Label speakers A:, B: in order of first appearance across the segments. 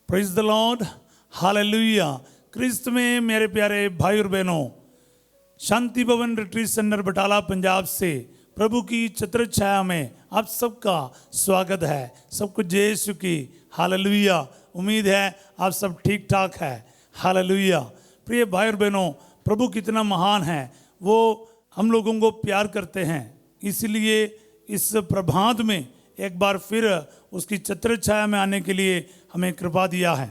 A: Praise the Lord, hallelujah. Christ में मेरे प्यारे भाई और बहनों, शांति भवन रिट्रीट सेंटर बटाला पंजाब से प्रभु की छत्र छाया में आप सबका स्वागत है। सब कुछ जय यीशु की, हालेलुया। उम्मीद है आप सब ठीक ठाक है, हालेलुया। प्रिय भाई और बहनों, प्रभु कितना महान है, वो हम लोगों को प्यार करते हैं। इसलिए इस प्रभात में एक बार फिर उसकी छत्र छाया में आने के लिए हमें कृपा दिया है।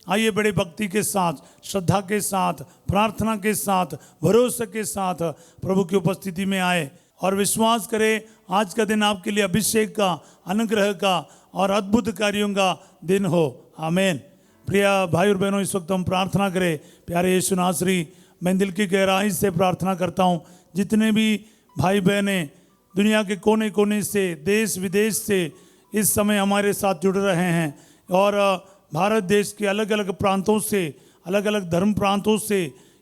A: आइए बड़े भक्ति के साथ, श्रद्धा के साथ, प्रार्थना के साथ, भरोसे के साथ प्रभु की उपस्थिति में आए और विश्वास करें आज का दिन आपके लिए अभिषेक का, अनुग्रह का और अद्भुत कार्यों का दिन हो। आमीन। प्रिय भाई और बहनों, इस वक्त हम प्रार्थना करें। प्यारे यीशु नासरी, मैं दिल की गहराई से प्रार्थना करता हूँ, जितने भी भाई बहनें दुनिया के कोने कोने से, देश विदेश से इस समय हमारे साथ जुड़ रहे हैं और भारत देश के अलग अलग प्रांतों से, अलग अलग धर्म प्रांतों से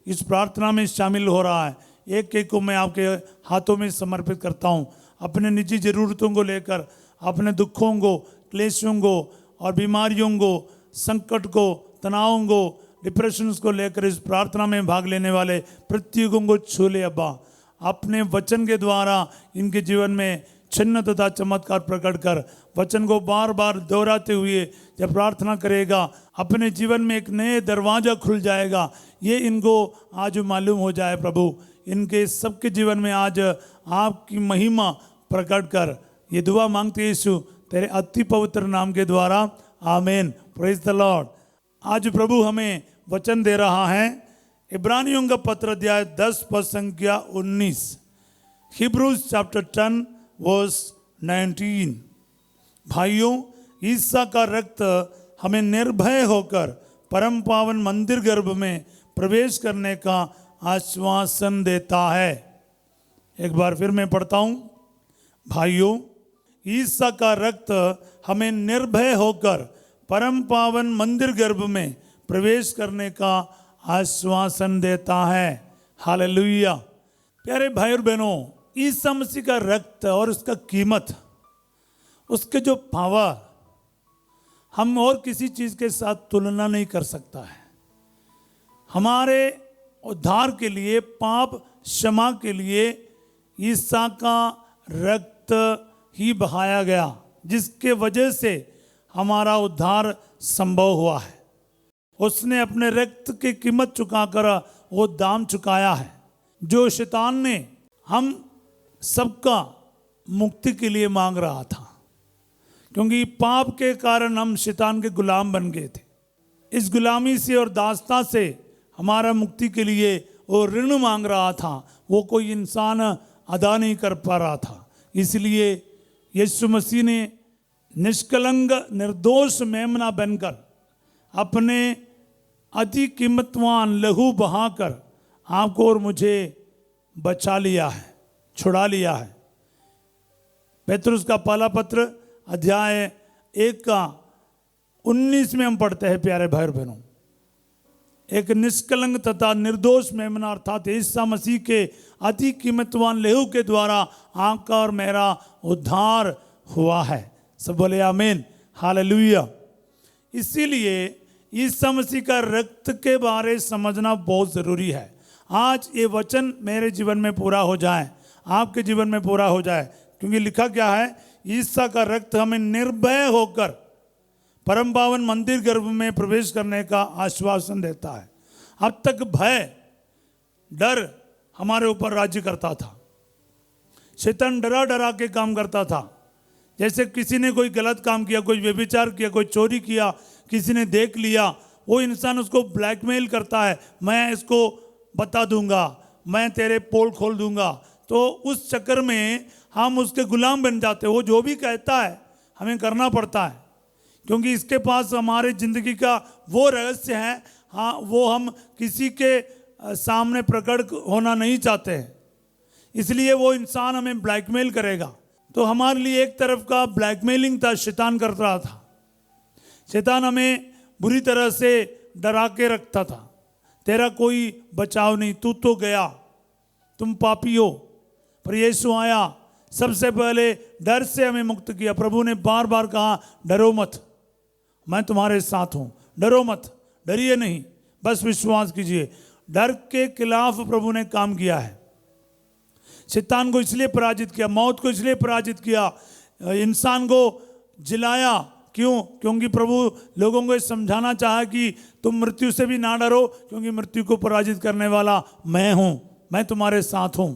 A: इस प्रार्थना में शामिल हो रहा है। एक एक को मैं आपके हाथों में समर्पित करता हूँ। अपने निजी ज़रूरतों को लेकर, अपने दुखों को, क्लेशों को और बीमारियों को, संकट को, तनावों को, डिप्रेशंस को लेकर इस प्रार्थना में भाग लेने वाले प्रत्येकों को छू ले अब्बा। अपने वचन के द्वारा इनके जीवन में छिन्न तथा चमत्कार प्रकट कर, वचन को बार बार दोहराते हुए जब प्रार्थना करेगा, अपने जीवन में एक नए दरवाज़ा खुल जाएगा। ये इनको आज मालूम हो जाए प्रभु, इनके सबके जीवन में आज आपकी महिमा प्रकट कर। ये दुआ मांगते यीशु तेरे अति पवित्र नाम के द्वारा, आमीन। Praise the Lord. आज प्रभु हमें वचन दे रहा है इब्रानियों का पत्र अध्याय 10 पद संख्या 19, हिब्रूज चैप्टर 10 वर्स 19। भाइयों, ईसा का रक्त हमें निर्भय होकर परम पावन मंदिर गर्भ में प्रवेश करने का आश्वासन देता है। एक बार फिर मैं पढ़ता हूँ। भाइयों, ईसा का रक्त हमें निर्भय होकर परम पावन मंदिर गर्भ में प्रवेश करने का आश्वासन देता है। हालेलुया। प्यारे भाई और बहनों, ईसा मसीह का रक्त और उसका कीमत, उसके जो पावर, हम और किसी चीज़ के साथ तुलना नहीं कर सकता है। हमारे उद्धार के लिए, पाप क्षमा के लिए ईसा का रक्त ही बहाया गया, जिसके वजह से हमारा उद्धार संभव हुआ है। उसने अपने रक्त की कीमत चुकाकर वो दाम चुकाया है जो शैतान ने हम सबका मुक्ति के लिए मांग रहा था, क्योंकि पाप के कारण हम शैतान के गुलाम बन गए थे। इस गुलामी से और दासता से हमारा मुक्ति के लिए वो ऋण मांग रहा था, वो कोई इंसान अदा नहीं कर पा रहा था। इसलिए यीशु मसीह ने निष्कलंक निर्दोष मेमना बनकर अपने अति कीमतवान लहू बहाकर आपको और मुझे बचा लिया है, छुड़ा लिया है। पेतरुस का पहला पत्र अध्याय 1 का 19 में हम पढ़ते हैं, प्यारे भाई और बहनों, एक निष्कलंक तथा निर्दोष मेमना अर्थात ईसा मसीह के अति कीमतवान लहू के द्वारा आपका और मेरा उद्धार हुआ है। सब बोले आमीन, हालेलुया। इसीलिए ईसा मसीह का रक्त के बारे समझना बहुत ज़रूरी है। आज ये वचन मेरे जीवन में पूरा हो जाए, आपके जीवन में पूरा हो जाए, क्योंकि लिखा क्या है, ईसा का रक्त हमें निर्भय होकर परम पावन मंदिर गर्भ में प्रवेश करने का आश्वासन देता है। अब तक भय, डर हमारे ऊपर राज्य करता था। शैतान डरा डरा के काम करता था। जैसे किसी ने कोई गलत काम किया, कोई व्यभिचार किया, कोई चोरी किया, किसी ने देख लिया, वो इंसान उसको ब्लैकमेल करता है, मैं इसको बता दूंगा, मैं तेरे पोल खोल दूंगा। तो उस चक्कर में हम उसके गुलाम बन जाते हैं। वो जो भी कहता है हमें करना पड़ता है, क्योंकि इसके पास हमारे ज़िंदगी का वो रहस्य है, हाँ, वो हम किसी के सामने प्रकट होना नहीं चाहते हैं। इसलिए वो इंसान हमें ब्लैकमेल करेगा। तो हमारे लिए एक तरफ का ब्लैकमेलिंग था, शैतान कर रहा था। शैतान हमें बुरी तरह से डरा के रखता था, तेरा कोई बचाव नहीं, तू तो गया, तुम पापी हो। पर यीशु आया, सबसे पहले डर से हमें मुक्त किया। प्रभु ने बार बार कहा, डरो मत, मैं तुम्हारे साथ हूँ, डरो मत, डरिए नहीं, बस विश्वास कीजिए। डर के खिलाफ प्रभु ने काम किया है। शैतान को इसलिए पराजित किया, मौत को इसलिए पराजित किया, इंसान को जिलाया। क्यों? क्योंकि प्रभु लोगों को समझाना चाहा कि तुम मृत्यु से भी ना डरो, क्योंकि मृत्यु को पराजित करने वाला मैं हूं, मैं तुम्हारे साथ हूं।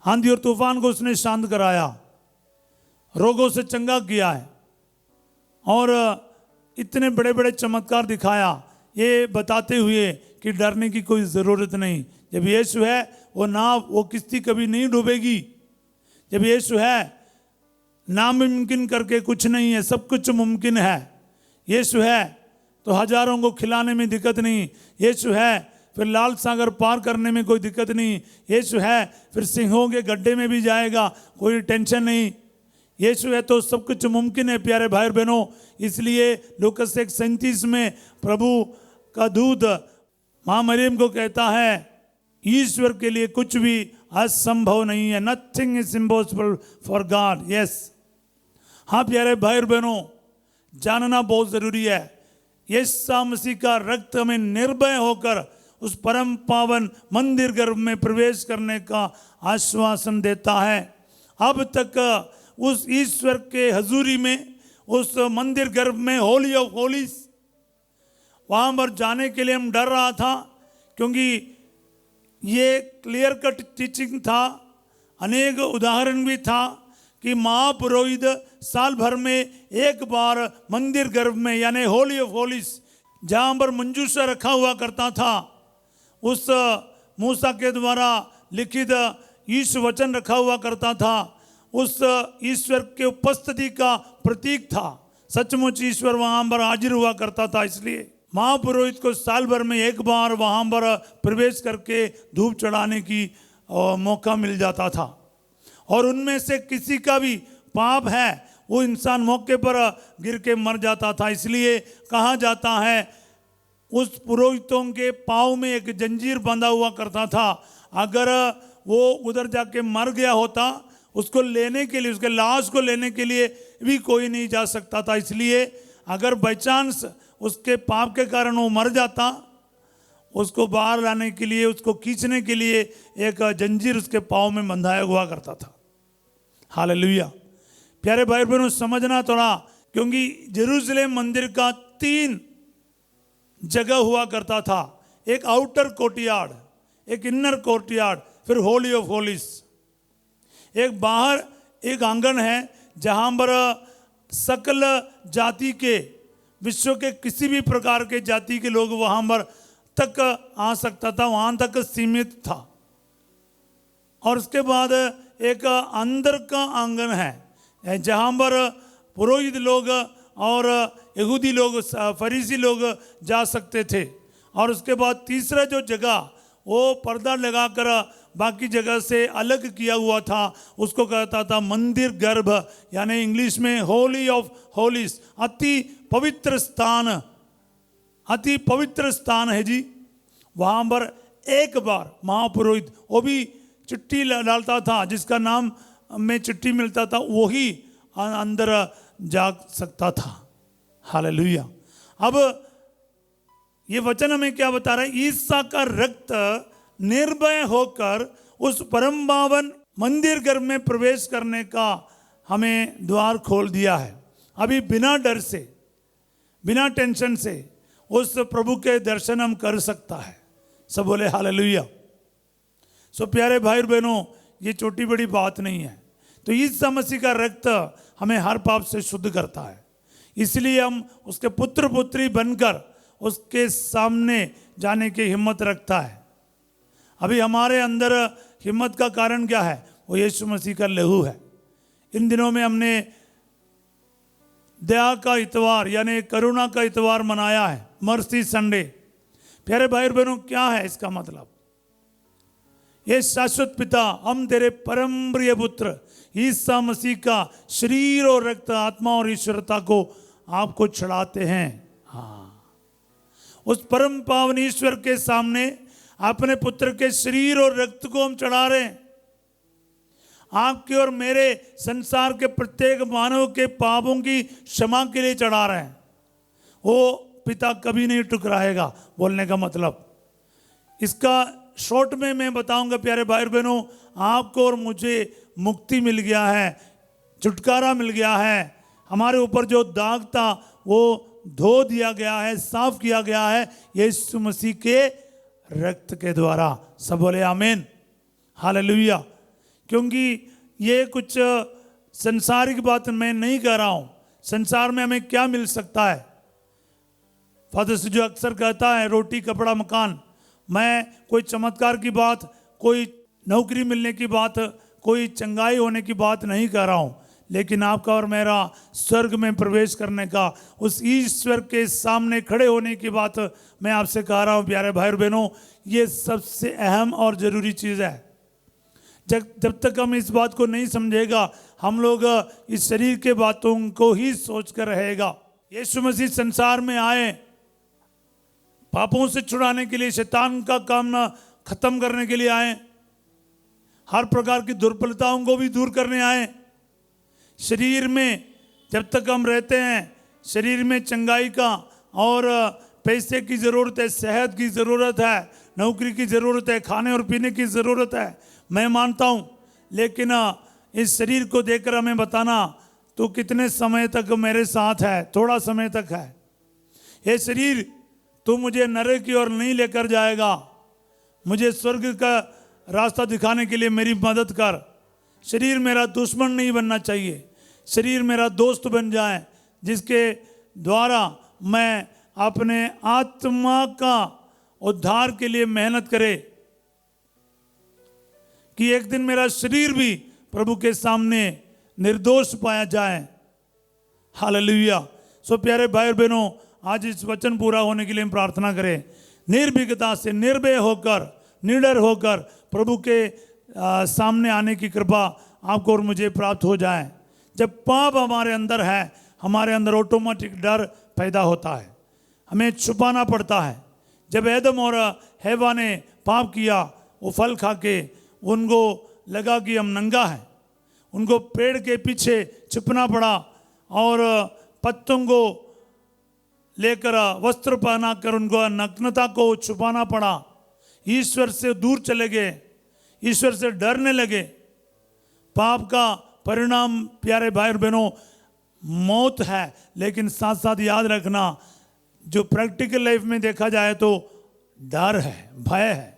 A: आंधी और तूफान को उसने शांत कराया, रोगों से चंगा किया है और इतने बड़े बड़े चमत्कार दिखाया, ये बताते हुए कि डरने की कोई ज़रूरत नहीं। जब यीशु है वो नाव, वो किश्ती कभी नहीं डूबेगी। जब यीशु है, नामुमकिन करके कुछ नहीं है, सब कुछ मुमकिन है। यीशु है तो हजारों को खिलाने में दिक्कत नहीं। यीशु है फिर लाल सागर पार करने में कोई दिक्कत नहीं। यीशु है फिर सिंहों के गड्ढे में भी जाएगा, कोई टेंशन नहीं। यीशु है तो सब कुछ मुमकिन है प्यारे भाई और बहनों। इसलिए लूकास 1:37 में प्रभु का दूत माँ मरियम को कहता है, ईश्वर के लिए कुछ भी असंभव नहीं है। Nothing is impossible for God. Yes, हाँ प्यारे भाई और बहनों, जानना बहुत जरूरी है। यीशु मसीह का रक्त हमें निर्भय होकर उस परम पावन मंदिर गर्भ में प्रवेश करने का आश्वासन देता है। अब तक उस ईश्वर के हजूरी में, उस मंदिर गर्भ में, होली ऑफ होलीज, वहां पर जाने के लिए हम डर रहा था, क्योंकि ये क्लियर कट टीचिंग था। अनेक उदाहरण भी था कि महापुरोहित साल भर में एक बार मंदिर गर्भ में, यानी होली ऑफ होलीज, जहां पर मंजूषा रखा हुआ करता था, उस मूसा के द्वारा लिखित ईश वचन रखा हुआ करता था, उस ईश्वर के उपस्थिति का प्रतीक था। सचमुच ईश्वर वहां पर हाजिर हुआ करता था। इसलिए महापुरोहित को साल भर में एक बार वहां पर प्रवेश करके धूप चढ़ाने की मौका मिल जाता था। और उनमें से किसी का भी पाप है, वो इंसान मौके पर गिर के मर जाता था। इसलिए कहा जाता है उस पुरोहितों के पाँव में एक जंजीर बंधा हुआ करता था। अगर वो उधर जाके मर गया होता, उसको लेने के लिए, उसके लाश को लेने के लिए भी कोई नहीं जा सकता था। इसलिए अगर बाई चांस उसके पाप के कारण वो मर जाता, उसको बाहर लाने के लिए, उसको खींचने के लिए एक जंजीर उसके पाँव में बंधाया हुआ करता था। हालेलुया। प्यारे भाई बहनों, समझना थोड़ा, क्योंकि जेरूशलेम मंदिर का 3 जगह हुआ करता था। एक आउटर कोर्टयार्ड, एक इनर कोर्टयार्ड, फिर होली ऑफ होलीज। एक बाहर एक आंगन है जहां पर सकल जाति के, विश्व के किसी भी प्रकार के जाति के लोग वहां पर तक आ सकता था, वहां तक सीमित था। और उसके बाद एक अंदर का आंगन है जहां पर पुरोहित लोग और यहूदी लोग, फरीसी लोग जा सकते थे। और उसके बाद तीसरा जो जगह, वो पर्दा लगाकर बाकी जगह से अलग किया हुआ था, उसको कहता था मंदिर गर्भ, यानी इंग्लिश में होली ऑफ होलीज। अति पवित्र स्थान, अति पवित्र स्थान है जी। वहाँ पर एक बार महापुरोहित, वो भी चिट्ठी डालता था, जिसका नाम में चिट्ठी मिलता था, वही अंदर जा सकता था। हालेलुया। अब ये वचन हमें क्या बता रहा है? ईसा का रक्त निर्भय होकर उस परम पावन मंदिर गर्भ में प्रवेश करने का हमें द्वार खोल दिया है। अभी बिना डर से, बिना टेंशन से उस प्रभु के दर्शन हम कर सकता है। सब बोले हालेलुया। सो प्यारे भाई और बहनों, ये छोटी बड़ी बात नहीं है। तो ईसा मसीह का रक्त हमें हर पाप से शुद्ध करता है। इसलिए हम उसके पुत्र पुत्री बनकर उसके सामने जाने की हिम्मत रखता है। अभी हमारे अंदर हिम्मत का कारण क्या है? वो यीशु मसीह का लहू है। इन दिनों में हमने दया का इतवार, यानी करुणा का इतवार मनाया है, मर्सी संडे। प्यारे भाई और बहनों, क्या है इसका मतलब? ये शाश्वत पिता, हम तेरे परम प्रिय पुत्र ईसा मसीह का शरीर और रक्त, आत्मा और ईश्वरता को आपको चढ़ाते हैं। हाँ, उस परम पावन ईश्वर के सामने अपने पुत्र के शरीर और रक्त को हम चढ़ा रहे हैं। आपके और मेरे, संसार के प्रत्येक मानव के पापों की क्षमा के लिए चढ़ा रहे हैं। वो पिता कभी नहीं ठुकराएगा। बोलने का मतलब, इसका शॉर्ट में मैं बताऊंगा प्यारे भाई बहनों, आपको और मुझे मुक्ति मिल गया है, छुटकारा मिल गया है। हमारे ऊपर जो दाग था वो धो दिया गया है, साफ किया गया है यीशु मसीह के रक्त के द्वारा। सब बोले आमीन, हालेलुया। क्योंकि ये कुछ संसारिक बात मैं नहीं कह रहा हूं। संसार में हमें क्या मिल सकता है? फादर से जो अक्सर कहता है रोटी कपड़ा मकान। मैं कोई चमत्कार की बात, कोई नौकरी मिलने की बात, कोई चंगाई होने की बात नहीं कर रहा हूं, लेकिन आपका और मेरा स्वर्ग में प्रवेश करने का, उस ईश्वर के सामने खड़े होने की बात मैं आपसे कह रहा हूं प्यारे भाई और बहनों। ये सबसे अहम और ज़रूरी चीज़ है। जब तक हम इस बात को नहीं समझेगा, हम लोग इस शरीर के बातों को ही सोच कर रहेगा। यीशु मसीह संसार में आए पापों से छुड़ाने के लिए, शैतान का काम खत्म करने के लिए आए, हर प्रकार की दुर्बलताओं को भी दूर करने आए। शरीर में जब तक हम रहते हैं, शरीर में चंगाई का और पैसे की ज़रूरत है, सेहत की ज़रूरत है, नौकरी की ज़रूरत है, खाने और पीने की ज़रूरत है, मैं मानता हूँ। लेकिन इस शरीर को देखकर हमें बताना तो कितने समय तक मेरे साथ है? थोड़ा समय तक है। ये शरीर तू मुझे नरक की ओर नहीं लेकर जाएगा, मुझे स्वर्ग का रास्ता दिखाने के लिए मेरी मदद कर। शरीर मेरा दुश्मन नहीं बनना चाहिए, शरीर मेरा दोस्त बन जाए, जिसके द्वारा मैं अपने आत्मा का उद्धार के लिए मेहनत करे, कि एक दिन मेरा शरीर भी प्रभु के सामने निर्दोष पाया जाए। हालेलुया। सो प्यारे भाई और बहनों, आज इस वचन पूरा होने के लिए हम प्रार्थना करें। निर्भीकता से, निर्भय होकर, निडर होकर प्रभु के सामने आने की कृपा आपको और मुझे प्राप्त हो जाए। जब पाप हमारे अंदर है, हमारे अंदर ऑटोमेटिक डर पैदा होता है, हमें छुपाना पड़ता है। जब एदम और हेवा ने पाप किया, वो फल खा के उनको लगा कि हम नंगा हैं, उनको पेड़ के पीछे छिपना पड़ा और पत्तों को लेकर वस्त्र पहनाकर उनको नग्नता को छुपाना पड़ा। ईश्वर से दूर चले गए, ईश्वर से डरने लगे। पाप का परिणाम प्यारे भाई और बहनों मौत है। लेकिन साथ साथ याद रखना, जो प्रैक्टिकल लाइफ में देखा जाए तो डर है, भय है।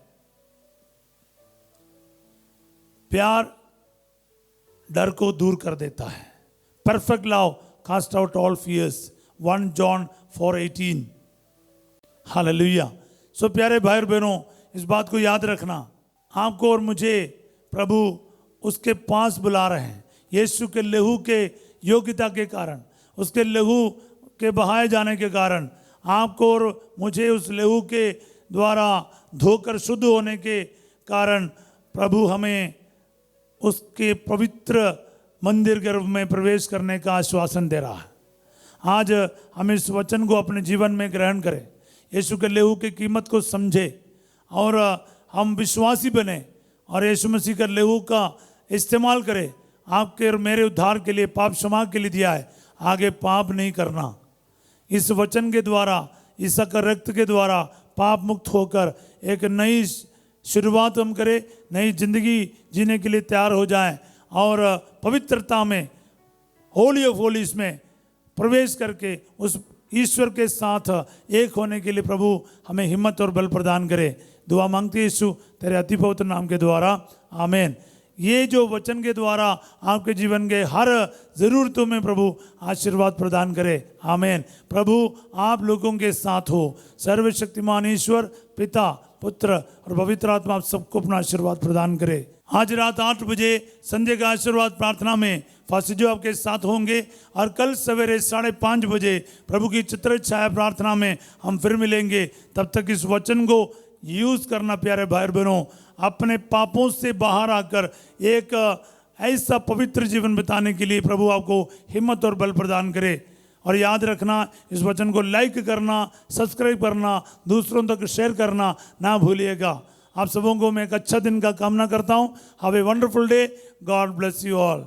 A: प्यार डर को दूर कर देता है। Perfect love cast out all fears, 1 John 4:18। Hallelujah. So प्यारे भाई और बहनों, इस बात को याद रखना, आपको और मुझे प्रभु उसके पास बुला रहे हैं। यीशु के लहू के योग्यता के कारण, उसके लहू के बहाए जाने के कारण, आपको और मुझे उस लहू के द्वारा धोकर शुद्ध होने के कारण प्रभु हमें उसके पवित्र मंदिर गर्भ में प्रवेश करने का आश्वासन दे रहा है। आज हम इस वचन को अपने जीवन में ग्रहण करें, यीशु के लहू की कीमत को समझे और हम विश्वासी बने और यीशु मसीह का लहू का इस्तेमाल करें। आपके और मेरे उद्धार के लिए, पाप क्षमा के लिए दिया है। आगे पाप नहीं करना। इस वचन के द्वारा, ईसा का रक्त के द्वारा पाप मुक्त होकर एक नई शुरुआत हम करें, नई जिंदगी जीने के लिए तैयार हो जाएं और पवित्रता में, होली ऑफ होलीज में प्रवेश करके उस ईश्वर के साथ एक होने के लिए प्रभु हमें हिम्मत और बल प्रदान करे। दुआ मांगते यीशु तेरे अति पवित्र नाम के द्वारा, आमीन। ये जो वचन के द्वारा आपके जीवन के हर ज़रूरतों में प्रभु आशीर्वाद प्रदान करे, आमीन। प्रभु आप लोगों के साथ हो। सर्वशक्तिमान ईश्वर पिता, पुत्र और पवित्र आत्मा आप सबको अपना आशीर्वाद प्रदान करे। आज रात 8 बजे संध्या का आशीर्वाद प्रार्थना में फासिजो आपके साथ होंगे और कल सवेरे 5:30 बजे प्रभु की चित्र छाया प्रार्थना में हम फिर मिलेंगे। तब तक इस वचन को यूज़ करना प्यारे भाई बहनों, अपने पापों से बाहर आकर एक ऐसा पवित्र जीवन बिताने के लिए प्रभु आपको हिम्मत और बल प्रदान करे। और याद रखना, इस वचन को लाइक करना, सब्सक्राइब करना, दूसरों तक शेयर करना ना भूलिएगा। आप सबों को मैं एक अच्छा दिन का कामना करता हूँ। Have a wonderful day. God bless you all.